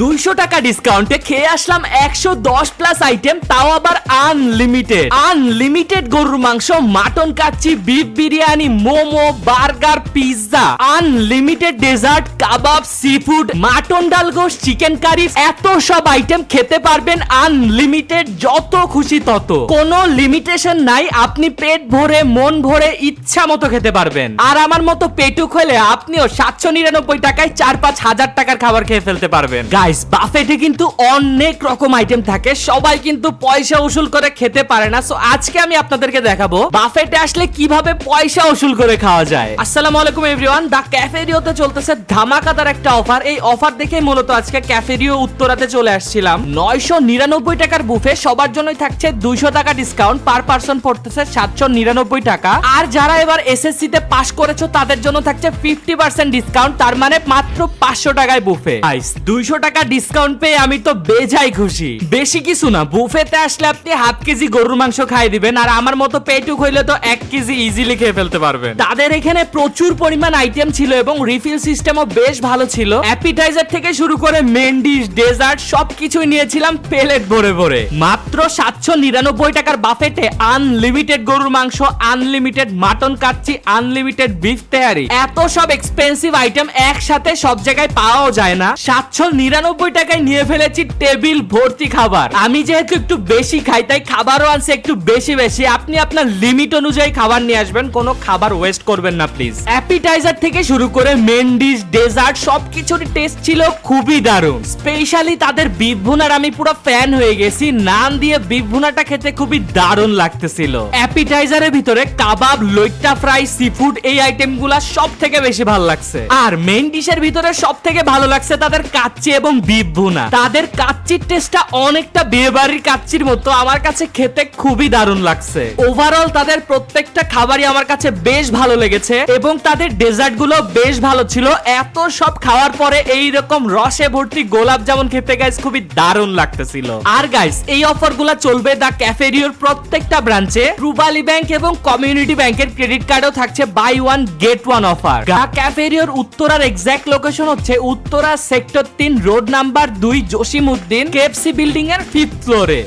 200 টাকা ডিসকাউন্টে খেয়ে আসলাম 110 প্লাস আইটেম, তাও আবার আনলিমিটেড গরুর মাংস, mutton kacchi, beef biryani, momo, burger, pizza, unlimited dessert, কাবাব, সি ফুড, মাটন ডাল গোশ, চিকেন কারি, এত সব আইটেম খেতে পারবেন আনলিমিটেড, যত খুশি তত, কোনো লিমিটেশন নাই। আপনি পেট ভরে মন ভরে ইচ্ছা মতো খেতে পারবেন। আর আমার মতো পেটুক হলে আপনিও 799 টাকায় 4-5 হাজার টাকার খাবার খেয়ে ফেলতে পারবেন। গাইস, বাফেটে কিন্তু অনেক রকম আইটেম থাকে, সবাই কিন্তু পয়সা উসুল করে খেতে পারে না। সো আজকে আমি আপনাদেরকে দেখাবো বাফেটে আসলে কিভাবে পয়সা উসুল করে খাওয়া যায়। আসসালামু আলাইকুম এভরিওয়ান, দা ক্যাফেরিওতে চলতেছে ধামাকাদার একটা অফার। এই অফার দেখে মূলত আজকে ক্যাফেরিও উত্তরাতে চলে আসছিলাম। 999 টাকার বুফে, সবার জন্যই থাকছে 200 টাকা ডিসকাউন্ট, পার পারসন পড়তেছে 799 টাকা। আর যারা এবার এসএসসি তে পাস করেছো তাদের জন্য থাকছে 50% ডিসকাউন্ট, তার মানে মাত্র 500 টাকায় বুফে। গাইস, 200 টাকা ডিসকাউন্ট পেয়ে আমি তো বেজায় খুশি। বেশি কিছু না, বুফেতে আসলে আপনি হাফ কেজি গরুর মাংস খাই দিবেন, আর আমার মতো পেটুক হইলে তো 1 কেজি ইজিলি খেয়ে ফেলতে পারবেন। তাদের এখানে প্রচুর পরিমাণ আইটেম ছিল এবং রিফিল সিস্টেমও বেশ ভালো ছিল। অ্যাপিটাইজার থেকে শুরু করে মেন ডিশ, ডেজার্ট সবকিছুই নিয়েছিলাম প্লেট ভরে ভরে। মাত্র 799 টাকার বাফেটে আনলিমিটেড গরুর মাংস, unlimited mutton kacchi, unlimited beef tehari, এত সব এক্সপেন্সিভ আইটেম একসাথে সব জায়গায় পাওয়াও যায় না। 799 টাকায় নিয়ে ফেলেছি টেবিল ভর্তি খাবার। আমি যেহেতু একটু বেশি খাই তাই খাবারও আনছে একটু বেশি বেশি। আপনি আপনার লিমিট অনুযায়ী খাবার নিয়ে আসবেন, কোনো খাবার ওয়েস্ট করবেন না প্লিজ। অ্যাপিটাইজার থেকে শুরু করে মেন ডিশ, ডেজার্ট সবকিছুর টেস্ট ছিল খুবই দারুণ। স্পেশালি তাদের বিফ ভুনার আমি পুরো ফ্যান হয়ে গেছি। নান দিয়ে বিফ ভুনাটা খেতে খুবই দারুণ লাগতেছিল। অ্যাপিটাইজারের ভিতরে কাবাব, লইট্টা ফ্রাই, সি ফুড এই আইটেমগুলা সব থেকে বেশি ভালো লাগছে। আর মেইন ডিশের ভিতরে সব থেকে ভালো লাগছে তাদের কাচ্চি এবং বিফ ভুনা। তাদের কাচ্চির টেস্টটা অনেকটা বিয়ে বাড়ির কাচ্চির মতো, আমার কাছে খেতে খুবই দারুণ লাগছে। ওভারঅল তাদের প্রত্যেকটা খাবারই আমার কাছে বেশ ভালো লেগেছে এবং তাদের ডেজার্ট গুলো বেশ ভালো ছিল। এত সব খাওয়ার পরে এইরকম রসে ভর্তি গোলাপ জামুন খেতে গাইস খুবই দারুণ লাগতেছিল। আর গাইস, এই অফার গুলা চলবে দা ক্যাফেরিওর প্রত্যেকটা ব্রাঞ্চে। রুবালী ব্যাংক এবং কমিউনিটি ব্যাংকের ক্রেডিট কার্ডও থাকছে বাই 1 গেট 1 অফার। দা ক্যাফেরিওর উত্তরার এক্সাক্ট লোকেশন হচ্ছে Uttara sector 3, road number 2, Jasimuddin, KFC building এর 5th ফ্লোরে।